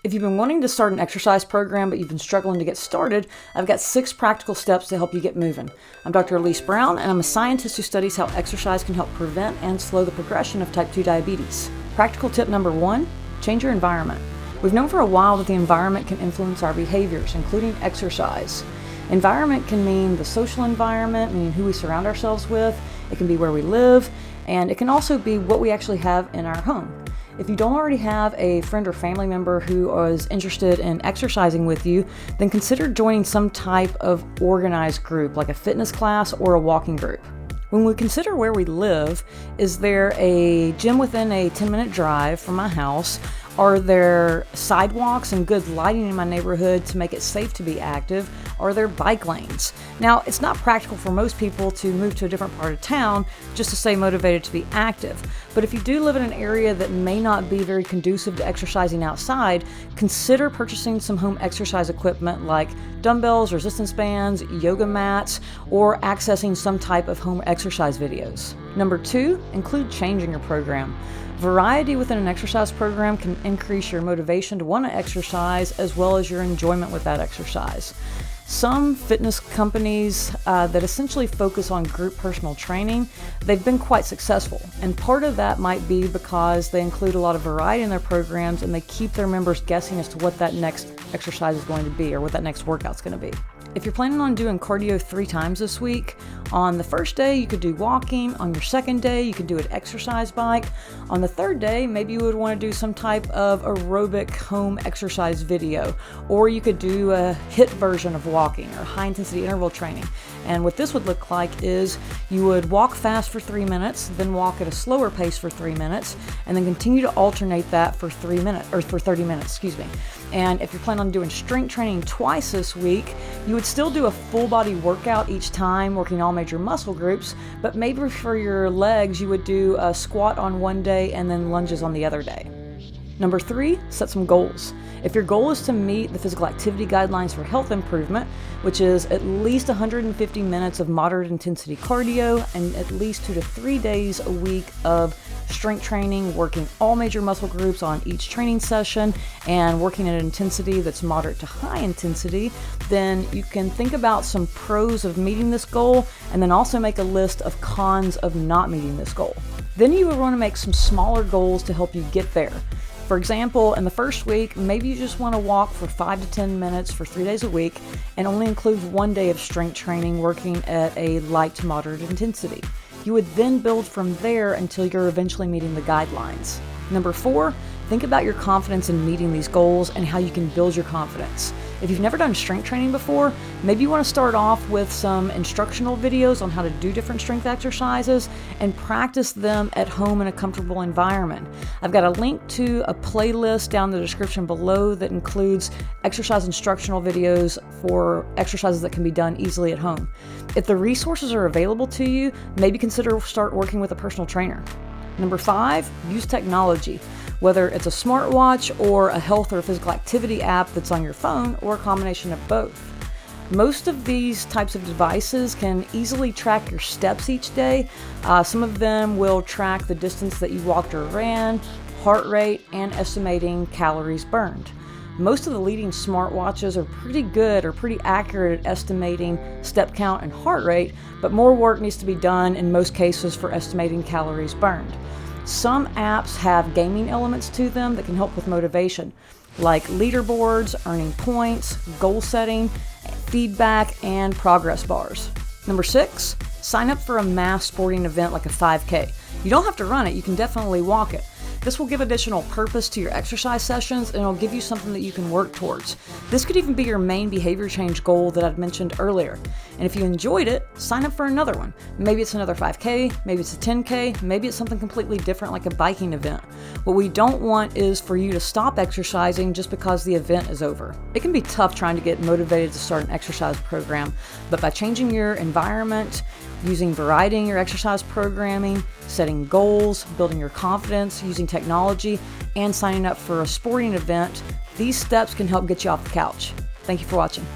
If you've been wanting to start an exercise program but you've been struggling to get started, I've got 6 practical steps to help you get moving. I'm Dr. Elise Brown, and I'm a scientist who studies how exercise can help prevent and slow the progression of type 2 diabetes. Practical tip number 1, change your environment. We've known for a while that the environment can influence our behaviors, including exercise. Environment can mean the social environment, meaning who we surround ourselves with. It can be where we live, and it can also be what we actually have in our home. If you don't already have a friend or family member who is interested in exercising with you, then consider joining some type of organized group, like a fitness class or a walking group. When we consider where we live, is there a gym within a 10-minute drive from my house? Are there sidewalks and good lighting in my neighborhood to make it safe to be active? Are there bike lanes? Now, it's not practical for most people to move to a different part of town just to stay motivated to be active. But if you do live in an area that may not be very conducive to exercising outside, consider purchasing some home exercise equipment like dumbbells, resistance bands, yoga mats, or accessing some type of home exercise videos. Number 2, include changing your program. Variety within an exercise program can increase your motivation to want to exercise as well as your enjoyment with that exercise. Some fitness companies that essentially focus on group personal training, they've been quite successful. And part of that might be because they include a lot of variety in their programs and they keep their members guessing as to what that next exercise is going to be or what that next workout's going to be. If you're planning on doing cardio 3 times this week, on the first day you could do walking, on your second day you could do an exercise bike, on the third day maybe you would want to do some type of aerobic home exercise video, or you could do a HIIT version of walking or high intensity interval training. And what this would look like is you would walk fast for 3 minutes, then walk at a slower pace for 3 minutes, and then continue to alternate that for 30 minutes, And if you're planning on doing strength training twice this week, you would still do a full body workout each time, working all major muscle groups, but maybe for your legs, you would do a squat on one day and then lunges on the other day. Number 3, set some goals. If your goal is to meet the physical activity guidelines for health improvement, which is at least 150 minutes of moderate intensity cardio and at least 2 to 3 days a week of strength training, working all major muscle groups on each training session and working at an intensity that's moderate to high intensity, then you can think about some pros of meeting this goal and then also make a list of cons of not meeting this goal. Then you would want to make some smaller goals to help you get there. For example, in the first week, maybe you just want to walk for 5 to 10 minutes for 3 days a week and only include 1 day of strength training working at a light to moderate intensity. You would then build from there until you're eventually meeting the guidelines. Number 4, think about your confidence in meeting these goals and how you can build your confidence. If you've never done strength training before, maybe you want to start off with some instructional videos on how to do different strength exercises and practice them at home in a comfortable environment. I've got a link to a playlist down in the description below that includes exercise instructional videos for exercises that can be done easily at home. If the resources are available to you, maybe consider start working with a personal trainer. Number 5, use technology. Whether it's a smartwatch or a health or physical activity app that's on your phone or a combination of both. Most of these types of devices can easily track your steps each day. Some of them will track the distance that you walked or ran, heart rate, and estimating calories burned. Most of the leading smartwatches are pretty good or pretty accurate at estimating step count and heart rate, but more work needs to be done in most cases for estimating calories burned. Some apps have gaming elements to them that can help with motivation, like leaderboards, earning points, goal setting, feedback, and progress bars. Number 6, sign up for a mass sporting event like a 5K. You don't have to run it, you can definitely walk it. This will give additional purpose to your exercise sessions and it'll give you something that you can work towards. This could even be your main behavior change goal that I'd mentioned earlier. And if you enjoyed it, sign up for another one. Maybe it's another 5K, maybe it's a 10K, maybe it's something completely different like a biking event. What we don't want is for you to stop exercising just because the event is over. It can be tough trying to get motivated to start an exercise program, but by changing your environment, using variety in your exercise programming, setting goals, building your confidence, using technology, and signing up for a sporting event, these steps can help get you off the couch. Thank you for watching.